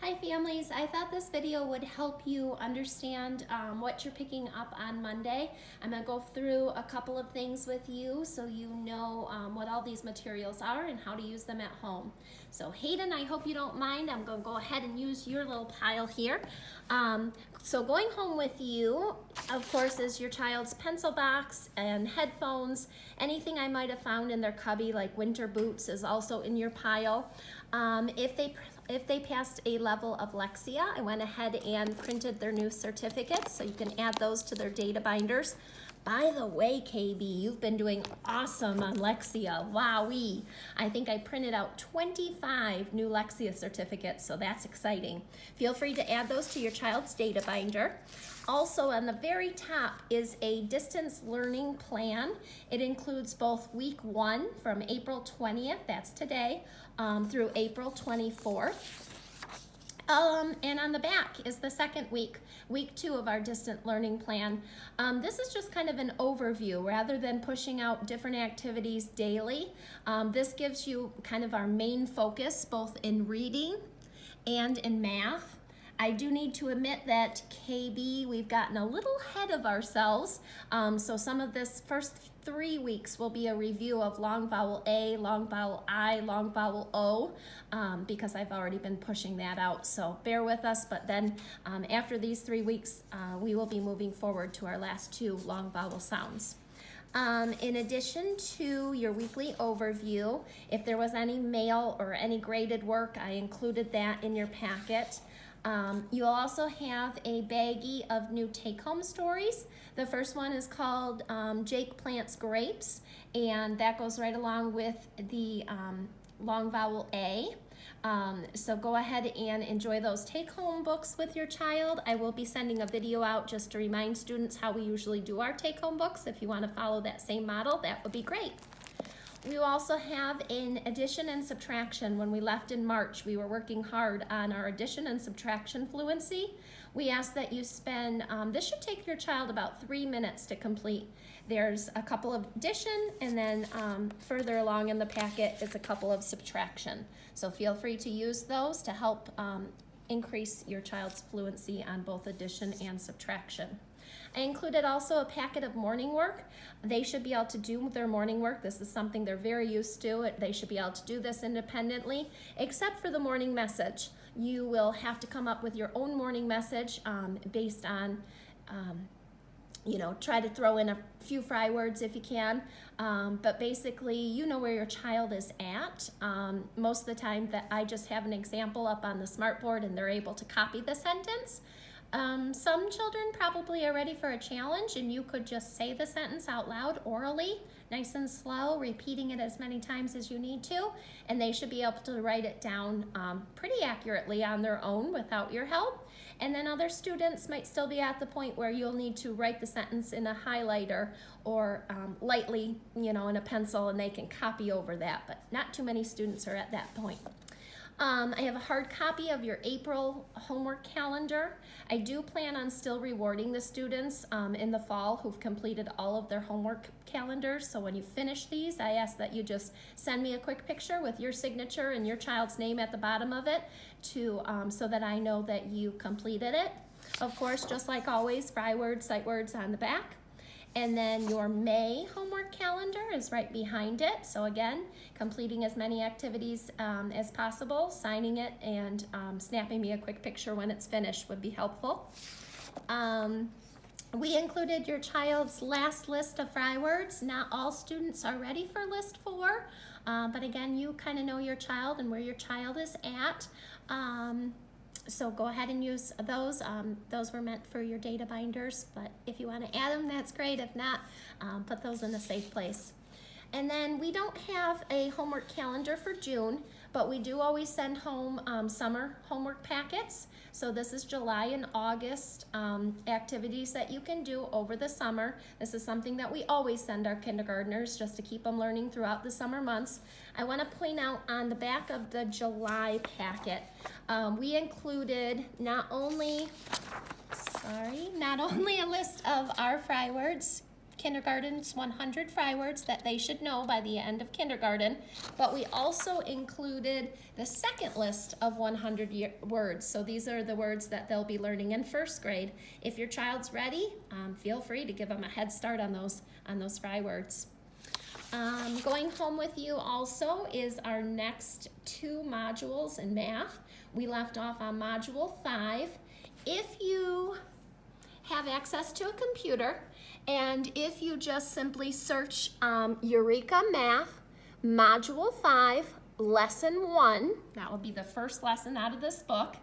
Hi families, I thought this video would help you understand what you're picking up on Monday. I'm going to go through a couple of things with you so you know what all these materials are and how to use them at home. So Hayden, I hope you don't mind. I'm going to go ahead and use your little pile here. So going home with you, of course, is your child's pencil box and headphones. Anything I might have found in their cubby like winter boots is also in your pile. If they passed a level of Lexia, I went ahead and printed their new certificates, so you can add those to their data binders. By the way, KB, you've been doing awesome on Lexia. Wowee. I think I printed out 25 new Lexia certificates, so that's exciting. Feel free to add those to your child's data binder. Also on the very top is a distance learning plan. It includes both week 1 from April 20th, that's today, through April 24th. And on the back is the second week, week 2 of our distant learning plan. This is just kind of an overview rather than pushing out different activities daily. This gives you kind of our main focus both in reading and in math. I do need to admit that KB, we've gotten a little ahead of ourselves. So some of this first 3 weeks will be a review of long vowel A, long vowel I, long vowel O, because I've already been pushing that out. So bear with us, but then after these 3 weeks, we will be moving forward to our last 2 long vowel sounds. In addition to your weekly overview, if there was any mail or any graded work, I included that in your packet. You'll also have a baggie of new take-home stories. The first one is called Jake Plants Grapes, and that goes right along with the long vowel A. So go ahead and enjoy those take-home books with your child. I will be sending a video out just to remind students how we usually do our take-home books. If you want to follow that same model, that would be great. We also have an addition and subtraction. When we left in March, we were working hard on our addition and subtraction fluency. We ask that you spend, this should take your child about 3 minutes to complete. There's a couple of addition, and then further along in the packet is a couple of subtraction. So feel free to use those to help increase your child's fluency on both addition and subtraction. I included also a packet of morning work. They should be able to do their morning work. This is something they're very used to. They should be able to do this independently, except for the morning message. You will have to come up with your own morning message based on, try to throw in a few fry words if you can. But basically, you know where your child is at. Most of the time that I just have an example up on the smartboard and they're able to copy the sentence. Some children probably are ready for a challenge, and you could just say the sentence out loud orally, nice and slow, repeating it as many times as you need to, and they should be able to write it down pretty accurately on their own without your help. And then other students might still be at the point where you'll need to write the sentence in a highlighter or lightly, in a pencil, and they can copy over that, but not too many students are at that point. I have a hard copy of your April homework calendar. I do plan on still rewarding the students in the fall who've completed all of their homework calendars. So when you finish these, I ask that you just send me a quick picture with your signature and your child's name at the bottom of it so that I know that you completed it. Of course, just like always, fry words, sight words on the back. And then your May homework calendar is right behind it. So again, completing as many activities as possible, signing it, and snapping me a quick picture when it's finished would be helpful. We included your child's last list of fry words. Not all students are ready for list 4, but again, you kind of know your child and where your child is at. So go ahead and use those. Those were meant for your data binders, but if you want to add them, that's great. If not, put those in a safe place. And then we don't have a homework calendar for June, but we do always send home summer homework packets. So this is July and August activities that you can do over the summer. This is something that we always send our kindergartners just to keep them learning throughout the summer months. I want to point out on the back of the July packet, we included not only a list of our fry words, kindergarten's 100 fry words that they should know by the end of kindergarten, but we also included the second list of 100 words. So these are the words that they'll be learning in first grade. If your child's ready, feel free to give them a head start on those fry words. Going home with you also is our next 2 modules in math. We left off on module 5. If you have access to a computer, and if you just simply search Eureka Math, Module 5, Lesson 1, that will be the first lesson out of this book,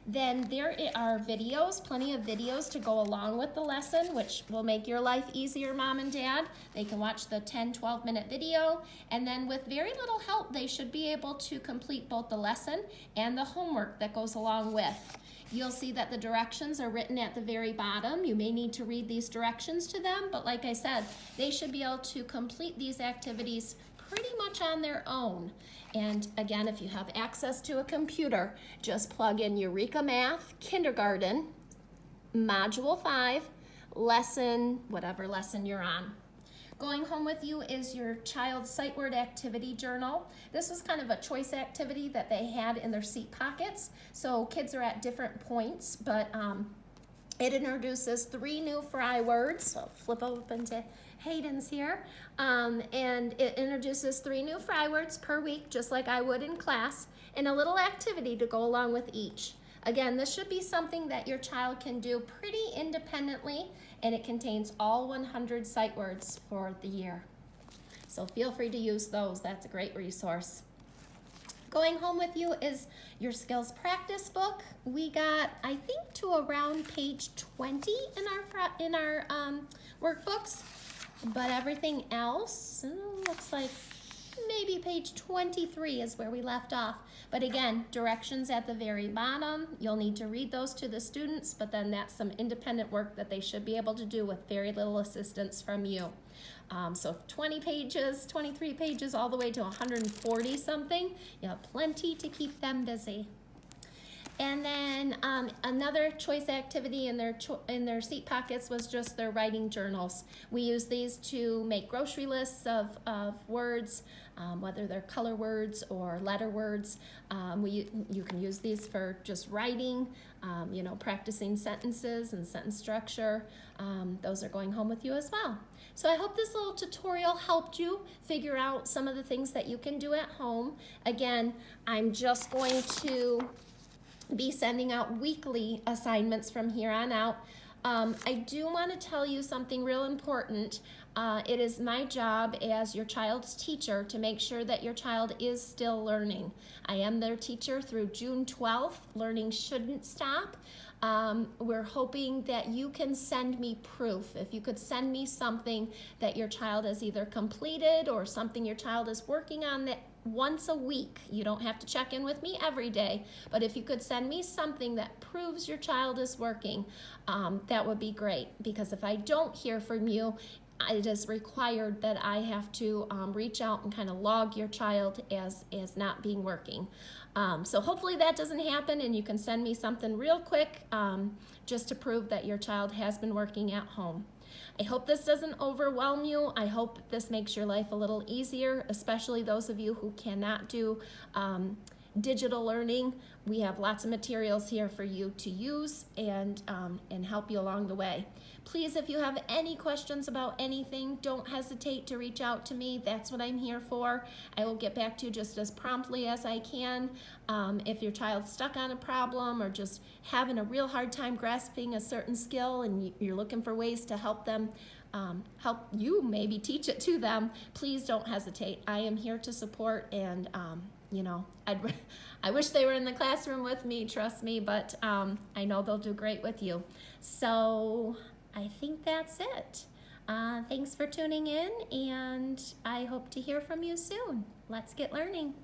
then there are videos, plenty of videos to go along with the lesson, which will make your life easier, Mom and Dad. They can watch the 10, 12-minute video, and then with very little help, they should be able to complete both the lesson and the homework that goes along with. You'll see that the directions are written at the very bottom. You may need to read these directions to them, but like I said, they should be able to complete these activities pretty much on their own. And again, if you have access to a computer, just plug in Eureka Math, Kindergarten, Module 5, lesson, whatever lesson you're on. Going home with you is your child's sight word activity journal. This was kind of a choice activity that they had in their seat pockets. So kids are at different points, but it introduces 3 new fry words. So I'll flip open to Hayden's here. And it introduces 3 new fry words per week, just like I would in class, and a little activity to go along with each. Again, this should be something that your child can do pretty independently, and it contains all 100 sight words for the year. So feel free to use those. That's a great resource. Going home with you is your skills practice book. We got, I think, to around page 20 in our workbooks, but everything else looks like maybe page 23 is where we left off. But again, directions at the very bottom. You'll need to read those to the students, but then that's some independent work that they should be able to do with very little assistance from you. So 20 pages, 23 pages, all the way to 140 something. You have plenty to keep them busy. And then another choice activity in their seat pockets was just their writing journals. We use these to make grocery lists of words, whether they're color words or letter words. You can use these for just writing, practicing sentences and sentence structure. Those are going home with you as well. So I hope this little tutorial helped you figure out some of the things that you can do at home. Again, I'm just going to be sending out weekly assignments from here on out. I do want to tell you something real important. It is my job as your child's teacher to make sure that your child is still learning. I am their teacher through June 12th. Learning shouldn't stop. We're hoping that you can send me proof. If you could send me something that your child has either completed or something your child is working on that once a week. You don't have to check in with me every day, but if you could send me something that proves your child is working, that would be great, because if I don't hear from you, it is required that I have to reach out and kind of log your child as not being working. So hopefully that doesn't happen, and you can send me something real quick just to prove that your child has been working at home. I hope this doesn't overwhelm you. I hope this makes your life a little easier, especially those of you who cannot do digital learning. We have lots of materials here for you to use and help you along the way. Please, if you have any questions about anything, don't hesitate to reach out to me. That's what I'm here for. I will get back to you just as promptly as I can. If your child's stuck on a problem or just having a real hard time grasping a certain skill and you're looking for ways to help them, help you maybe teach it to them, please don't hesitate. I am here to support, and I wish they were in the classroom with me, trust me, but I know they'll do great with you. So I think that's it. Thanks for tuning in, and I hope to hear from you soon. Let's get learning.